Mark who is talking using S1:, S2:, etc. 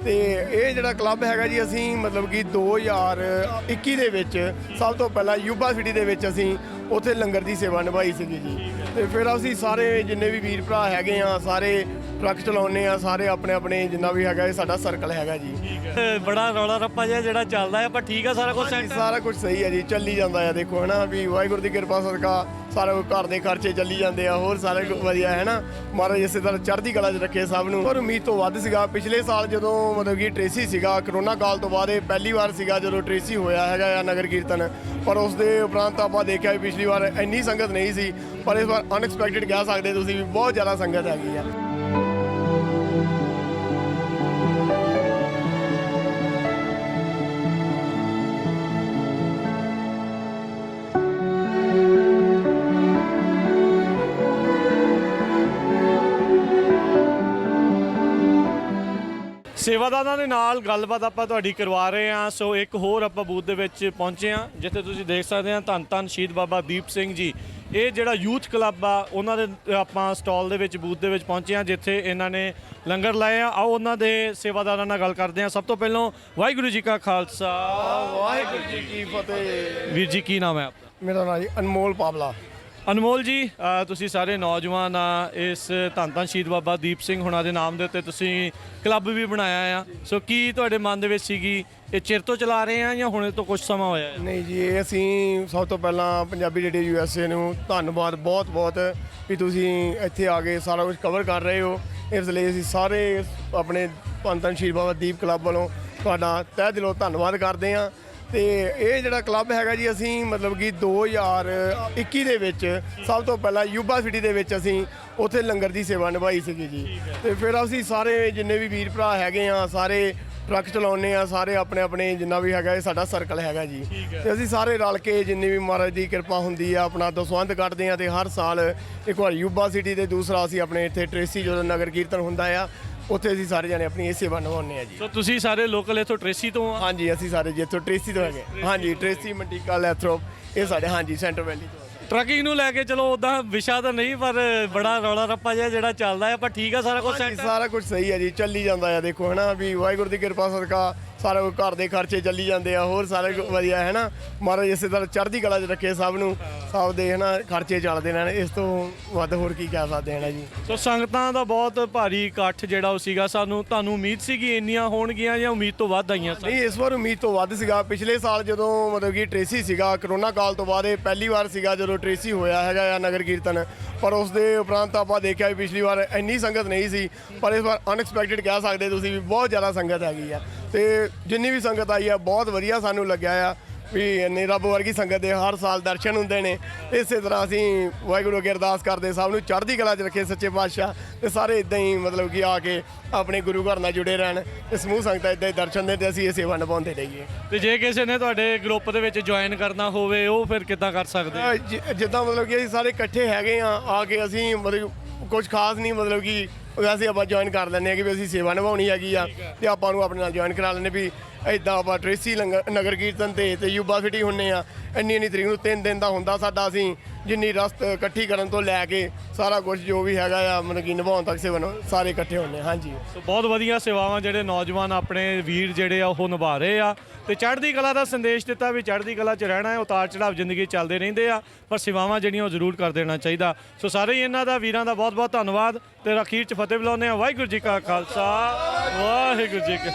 S1: ਤੇ ਇਹ ਜਿਹੜਾ ਕਲੱਬ ਹੈਗਾ ਜੀ ਅਸੀਂ ਮਤਲਬ ਕਿ 2021 ਦੇ ਵਿੱਚ ਸਭ ਤੋਂ ਪਹਿਲਾਂ ਯੂਬਾ ਸਿਟੀ ਦੇ ਵਿੱਚ ਅਸੀਂ ਉੱਥੇ ਲੰਗਰ ਦੀ ਸੇਵਾ ਨਿਭਾਈ ਸੀਗੀ ਜੀ। ਤੇ ਫਿਰ ਅਸੀਂ ਸਾਰੇ ਜਿੰਨੇ ਵੀ ਵੀਰ ਭਰਾ ਹੈਗੇ ਆ ਸਾਰੇ ਟਰੱਕ ਚਲਾਉਂਦੇ ਆ, ਸਾਰੇ ਆਪਣੇ ਆਪਣੇ ਜਿੰਨਾ ਵੀ ਹੈਗਾ ਇਹ ਸਾਡਾ ਸਰਕਲ ਹੈਗਾ ਜੀ।
S2: ਬੜਾ ਰੌਲਾ ਰੱਪਾ ਜਿਹਾ ਜਿਹੜਾ ਚੱਲਦਾ ਹੈ, ਪਰ ਠੀਕ ਆ ਸਾਰਾ ਕੁਝ ਸੈੱਟ।
S1: ਸਾਰਾ ਕੁਝ ਸਹੀ ਹੈ ਜੀ, ਚੱਲੀ ਜਾਂਦਾ ਹੈ। ਦੇਖੋ ਹੈ ਨਾ ਵੀ ਵਾਹਿਗੁਰੂ ਦੀ ਕਿਰਪਾ ਸਦਕਾ ਸਾਰਾ ਘਰ ਦੇ ਖਰਚੇ ਚੱਲੀ ਜਾਂਦੇ ਆ, ਹੋਰ ਸਾਰਾ ਕੁਝ ਵਧੀਆ ਹੈ ਨਾ। ਮਹਾਰਾਜ ਇਸੇ ਤਰ੍ਹਾਂ ਚੜ੍ਹਦੀ ਕਲਾ 'ਚ ਰੱਖੇ ਸਭ ਨੂੰ। ਪਰ ਉਮੀਦ ਤੋਂ ਵੱਧ ਸੀਗਾ। ਪਿਛਲੇ ਸਾਲ ਜਦੋਂ ਮਤਲਬ ਕਿ ਟ੍ਰੇਸੀ ਸੀਗਾ, ਕਰੋਨਾ ਕਾਲ ਤੋਂ ਬਾਅਦ ਇਹ ਪਹਿਲੀ ਵਾਰ ਸੀਗਾ ਜਦੋਂ ਟ੍ਰੇਸੀ ਹੋਇਆ ਹੈਗਾ ਆ ਨਗਰ ਕੀਰਤਨ। ਪਰ ਉਸ ਦੇ ਉਪਰੰਤ ਆਪਾਂ ਦੇਖਿਆ ਵੀ ਪਿਛਲੀ ਵਾਰ ਇੰਨੀ ਸੰਗਤ ਨਹੀਂ ਸੀ, ਪਰ ਇਸ ਵਾਰ ਅਨਐਕਸਪੈਕਟਡ ਕਹਿ ਸਕਦੇ ਤੁਸੀਂ ਵੀ ਬਹੁਤ ਜ਼ਿਆਦਾ ਸੰਗਤ ਹੈਗੀ ਆ।
S2: ਸੇਵਾਦਾਰਾਂ ਦੇ ਨਾਲ ਗੱਲਬਾਤ ਆਪਾਂ ਤੁਹਾਡੀ ਕਰਵਾ ਰਹੇ ਹਾਂ। ਸੋ ਇੱਕ ਹੋਰ ਆਪਾਂ ਬੂਥ ਦੇ ਵਿੱਚ ਪਹੁੰਚੇ ਹਾਂ, ਜਿੱਥੇ ਤੁਸੀਂ ਦੇਖ ਸਕਦੇ ਹਾਂ ਧੰਨ ਧੰਨ ਸ਼ਹੀਦ ਬਾਬਾ ਦੀਪ ਸਿੰਘ ਜੀ। ਇਹ ਜਿਹੜਾ ਯੂਥ ਕਲੱਬ ਆ ਉਹਨਾਂ ਦੇ ਆਪਾਂ ਸਟਾਲ ਦੇ ਵਿੱਚ ਬੂਥ ਦੇ ਵਿੱਚ ਪਹੁੰਚੇ ਹਾਂ, ਜਿੱਥੇ ਇਹਨਾਂ ਨੇ ਲੰਗਰ ਲਾਏ ਆ। ਆਓ ਉਹਨਾਂ ਦੇ ਸੇਵਾਦਾਰਾਂ ਨਾਲ ਗੱਲ ਕਰਦੇ ਹਾਂ। ਸਭ ਤੋਂ ਪਹਿਲਾਂ ਵਾਹਿਗੁਰੂ ਜੀ ਕਾ ਖਾਲਸਾ,
S1: ਵਾਹਿਗੁਰੂ ਜੀ ਕੀ ਫਤਿਹ।
S2: ਵੀਰ ਜੀ ਕੀ ਨਾਮ ਹੈ ਆਪਣਾ?
S1: ਮੇਰਾ ਨਾਮ ਜੀ ਅਨਮੋਲ ਪਾਵਲਾ।
S2: ਅਨਮੋਲ ਜੀ, ਤੁਸੀਂ ਸਾਰੇ ਨੌਜਵਾਨ ਆ, ਇਸ ਧੰਨ ਧੰਨ ਸ਼ਹੀਦ ਬਾਬਾ ਦੀਪ ਸਿੰਘ ਹੁਣਾਂ ਦੇ ਨਾਮ ਦੇ ਉੱਤੇ ਤੁਸੀਂ ਕਲੱਬ ਵੀ ਬਣਾਇਆ ਆ। ਸੋ ਕੀ ਤੁਹਾਡੇ ਮਨ ਦੇ ਵਿੱਚ ਸੀਗੀ, ਇਹ ਚਿਰ ਤੋਂ ਚਲਾ ਰਹੇ ਆ ਜਾਂ ਹੁਣੇ ਤੋਂ ਕੁਝ ਸਮਾਂ ਹੋਇਆ ਹੈ?
S1: ਨਹੀਂ ਜੀ, ਇਹ ਅਸੀਂ ਸਭ ਤੋਂ ਪਹਿਲਾਂ ਪੰਜਾਬੀ ਰੇਡੀਓ USA ਨੂੰ ਧੰਨਵਾਦ ਬਹੁਤ ਬਹੁਤ ਵੀ ਤੁਸੀਂ ਇੱਥੇ ਆ ਕੇ ਸਾਰਾ ਕੁਝ ਕਵਰ ਕਰ ਰਹੇ ਹੋ। ਇਸ ਲਈ ਅਸੀਂ ਸਾਰੇ ਆਪਣੇ ਧੰਨ ਧੰਨ ਸ਼ਹੀਦ ਬਾਬਾ ਦੀਪ ਕਲੱਬ ਵੱਲੋਂ ਤੁਹਾਡਾ ਤਹਿ ਦਿਲੋਂ ਧੰਨਵਾਦ ਕਰਦੇ ਹਾਂ। ਤੇ ਇਹ ਜਿਹੜਾ ਕਲੱਬ ਹੈਗਾ ਜੀ ਅਸੀਂ ਮਤਲਬ ਕਿ 2021 ਦੇ ਵਿੱਚ ਸਭ ਤੋਂ ਪਹਿਲਾਂ ਯੂਬਾ ਸਿਟੀ ਦੇ ਵਿੱਚ ਅਸੀਂ ਉੱਥੇ ਲੰਗਰ ਦੀ ਸੇਵਾ ਨਿਭਾਈ ਸੀਗੀ ਜੀ। ਤੇ ਫਿਰ ਅਸੀਂ ਸਾਰੇ ਜਿੰਨੇ ਵੀ ਵੀਰ ਭਰਾ ਹੈਗੇ ਆ ਸਾਰੇ ਟਰੱਕ ਚਲਾਉਂਦੇ ਆ, ਸਾਰੇ ਆਪਣੇ ਆਪਣੇ ਜਿੰਨਾ ਵੀ ਹੈਗਾ ਇਹ ਸਾਡਾ ਸਰਕਲ ਹੈਗਾ ਜੀ। ਤੇ ਅਸੀਂ ਸਾਰੇ ਰਲ ਕੇ ਜਿੰਨੀ ਵੀ ਮਹਾਰਾਜ ਦੀ ਕਿਰਪਾ ਹੁੰਦੀ ਆ ਆਪਣਾ ਦਸਵੰਧ ਕੱਢਦੇ ਆ। ਤੇ ਹਰ ਸਾਲ ਇੱਕ ਵਾਰ ਯੂਬਾ ਸਿਟੀ ਤੇ ਦੂਸਰਾ ਅਸੀਂ ਆਪਣੇ ਇੱਥੇ ਟ੍ਰੇਸੀ ਜਦੋਂ ਨਗਰ ਕੀਰਤਨ ਹੁੰਦਾ ਆ ਉੱਥੇ ਅਸੀਂ ਸਾਰੇ ਜਣੇ ਆਪਣੀ ਇਹ ਸੇਵਾ ਨਿਭਾਉਂਦੇ ਆ ਜੀ।
S2: ਸੋ ਤੁਸੀਂ ਸਾਰੇ ਲੋਕਲ ਇੱਥੋਂ ਟ੍ਰੇਸੀ ਤੋਂ ਆ?
S1: ਹਾਂਜੀ, ਅਸੀਂ ਸਾਰੇ ਜਿੱਥੋਂ ਟ੍ਰੇਸੀ ਤੋਂ ਹੈਗੇ। ਹਾਂਜੀ, ਟ੍ਰੇਸੀ, ਮੰਡੀਕਾ, ਲੈਥਰੋਪ ਇਹ ਸਾਡੇ ਹਾਂਜੀ ਸੈਂਟਰ ਵੈਲੀ ਤੋਂ।
S2: ਟਰੱਕਿੰਗ ਨੂੰ ਲੈ ਕੇ ਚਲੋ ਉੱਦਾਂ ਵਿਸ਼ਾ ਤਾਂ ਨਹੀਂ, ਪਰ ਬੜਾ ਰੌਲਾ ਰੱਪਾ ਜਿਹਾ ਜਿਹੜਾ ਚੱਲਦਾ ਹੈ, ਪਰ ਠੀਕ ਆ ਸਾਰਾ ਕੁਝ ਸੈੱਟ।
S1: ਸਾਰਾ ਕੁਝ ਸਹੀ ਹੈ ਜੀ, ਚੱਲੀ ਜਾਂਦਾ ਆ। ਦੇਖੋ ਹੈ ਨਾ ਵੀ ਵਾਹਿਗੁਰੂ ਦੀ ਕਿਰਪਾ ਸਦਕਾ ਸਾਰਾ ਘਰ ਦੇ ਖਰਚੇ ਚੱਲੀ ਜਾਂਦੇ ਆ, ਹੋਰ ਸਾਰਾ ਕੁਝ ਵਧੀਆ ਹੈ ਨਾ। ਮਹਾਰਾਜ ਇਸੇ ਤਰ੍ਹਾਂ ਚੜ੍ਹਦੀ ਕਲਾ 'ਚ ਰੱਖੇ ਸਭ ਨੂੰ, ਸਭ ਦੇ ਹੈ ਨਾ ਖਰਚੇ ਚੱਲਦੇ ਨੇ। ਇਸ ਤੋਂ ਵੱਧ ਹੋਰ ਕੀ ਕਹਿ ਸਕਦੇ ਹਾਂ ਜੀ।
S2: ਸੋ ਸੰਗਤਾਂ ਦਾ ਬਹੁਤ ਭਾਰੀ ਇਕੱਠ ਜਿਹੜਾ ਉਹ ਸੀਗਾ, ਤੁਹਾਨੂੰ ਉਮੀਦ ਸੀਗੀ ਇੰਨੀਆਂ ਹੋਣਗੀਆਂ ਜਾਂ ਉਮੀਦ ਤੋਂ ਵੱਧ ਆਈਆਂ?
S1: ਨਹੀਂ, ਇਸ ਵਾਰ ਉਮੀਦ ਤੋਂ ਵੱਧ ਸੀਗਾ। ਪਿਛਲੇ ਸਾਲ ਜਦੋਂ ਮਤਲਬ ਕਿ ਟ੍ਰੇਸੀ ਸੀਗਾ, ਕਰੋਨਾ ਕਾਲ ਤੋਂ ਬਾਅਦ ਇਹ ਪਹਿਲੀ ਵਾਰ ਸੀਗਾ ਜਦੋਂ ਟ੍ਰੇਸੀ ਹੋਇਆ ਹੈਗਾ ਆ ਨਗਰ ਕੀਰਤਨ। ਪਰ ਉਸ ਦੇ ਉਪਰੰਤ ਆਪਾਂ ਦੇਖਿਆ ਵੀ ਪਿਛਲੀ ਵਾਰ ਇੰਨੀ ਸੰਗਤ ਨਹੀਂ ਸੀ, ਪਰ ਇਸ ਵਾਰ ਅਨਐਕਸਪੈਕਟਡ ਕਹਿ ਸਕਦੇ ਤੁਸੀਂ ਵੀ ਬਹੁਤ ਜ਼ਿਆਦਾ ਸੰਗਤ ਹੈਗੀ ਆ। ਤੇ ਜਿੰਨੀ ਵੀ ਸੰਗਤ ਆਈ ਆ ਬਹੁਤ ਵਧੀਆ ਸਾਨੂੰ ਲੱਗਿਆ ਆ ਵੀ ਇੰਨੇ ਰੱਬ ਵਰਗੀ ਸੰਗਤ ਦੇ ਹਰ ਸਾਲ ਦਰਸ਼ਨ ਹੁੰਦੇ ਨੇ। ਇਸੇ ਤਰ੍ਹਾਂ ਅਸੀਂ ਵਾਹਿਗੁਰੂ ਅੱਗੇ ਅਰਦਾਸ ਕਰਦੇ ਸਭ ਨੂੰ ਚੜ੍ਹਦੀ ਕਲਾ 'ਚ ਰੱਖੇ ਸੱਚੇ ਪਾਤਸ਼ਾਹ। ਤੇ ਸਾਰੇ ਇਦਾਂ ਹੀ ਮਤਲਬ ਕਿ ਆ ਕੇ ਆਪਣੇ ਗੁਰੂ ਘਰ ਨਾਲ ਜੁੜੇ ਰਹਿਣ ਤੇ ਸਮੂਹ ਸੰਗਤਾਂ ਇਦਾਂ ਹੀ ਦਰਸ਼ਨ ਦੇ ਤੇ ਅਸੀਂ ਇਹ ਸੇਵਾ ਨਿਭਾਉਂਦੇ ਰਹੀਏ।
S2: ਤੇ ਜੇ ਕਿਸੇ ਨੇ ਤੁਹਾਡੇ ਗਰੁੱਪ ਦੇ ਵਿੱਚ ਜੁਆਇਨ ਕਰਨਾ ਹੋਵੇ ਉਹ ਫਿਰ ਕਿੱਦਾਂ ਕਰ ਸਕਦੇ?
S1: ਜਿੱਦਾਂ ਮਤਲਬ ਕਿ ਅਸੀਂ ਸਾਰੇ ਇਕੱਠੇ ਹੈਗੇ ਆ ਕੇ ਅਸੀਂ ਮਤਲਬ ਕੁਝ ਖਾਸ ਨਹੀਂ ਮਤਲਬ ਕਿ ਵੈਸੇ ਆਪਾਂ ਜੁਆਇਨ ਕਰ ਲੈਂਦੇ ਹਾਂ ਕਿ ਵੀ ਅਸੀਂ ਸੇਵਾ ਨਿਭਾਉਣੀ ਹੈਗੀ ਆ ਤੇ ਆਪਾਂ ਨੂੰ ਆਪਣੇ ਨਾਲ ਜੁਆਇਨ ਕਰਾ ਲੈਂਦੇ ਵੀ ਇੱਦਾਂ ਆਪਾਂ ਟ੍ਰੇਸੀ ਨਗਰ ਕੀਰਤਨ ਤੇ ਯੂਬਾ ਸਿਟੀ ਹੁੰਦੇ ਆ। ਇੰਨੀ ਤਰੀਕ ਨੂੰ 3 ਦਿਨ ਦਾ ਹੁੰਦਾ ਸਾਡਾ। ਅਸੀਂ ਜਿੰਨੀ ਰਸਤ ਇਕੱਠੀ ਕਰਨ ਤੋਂ ਲੈ ਕੇ ਸਾਰਾ ਕੁਝ ਜੋ ਵੀ ਹੈਗਾ ਆ ਮਤਲਬ ਕਿ ਨਿਭਾਉਣ ਤੱਕ ਸੇਵਾ ਸਾਰੇ ਇਕੱਠੇ ਹੁੰਦੇ। ਹਾਂਜੀ,
S2: ਸੋ ਬਹੁਤ ਵਧੀਆ ਸੇਵਾਵਾਂ ਜਿਹੜੇ ਨੌਜਵਾਨ ਆਪਣੇ ਵੀਰ ਜਿਹੜੇ ਆ ਉਹ ਨਿਭਾ ਰਹੇ ਆ ਤੇ ਚੜ੍ਹਦੀ ਕਲਾ ਦਾ ਸੰਦੇਸ਼ ਦਿੱਤਾ ਵੀ ਚੜ੍ਹਦੀ ਕਲਾ 'ਚ ਰਹਿਣਾ ਹੈ। ਉਤਾਰ ਚੜ੍ਹਾਵ ਜ਼ਿੰਦਗੀ ਚੱਲਦੇ ਰਹਿੰਦੇ ਆ, ਪਰ ਸੇਵਾਵਾਂ ਜਿਹੜੀਆਂ ਉਹ ਜ਼ਰੂਰ ਕਰ ਦੇਣਾ ਚਾਹੀਦਾ। ਸੋ ਸਾਰੇ ਹੀ ਇਹਨਾਂ ਦਾ ਵੀਰਾਂ ਦਾ ਬਹੁਤ ਬਹੁਤ ਧੰਨਵਾਦ ਤੇ ਅਖੀਰ 'ਚ ਫਤਿਹ ਬੁਲਾਉਂਦੇ ਆ। ਵਾਹਿਗੁਰੂ ਜੀ ਕਾ ਖਾਲਸਾ, ਵਾਹਿਗੁਰੂ ਜੀ ਕੀ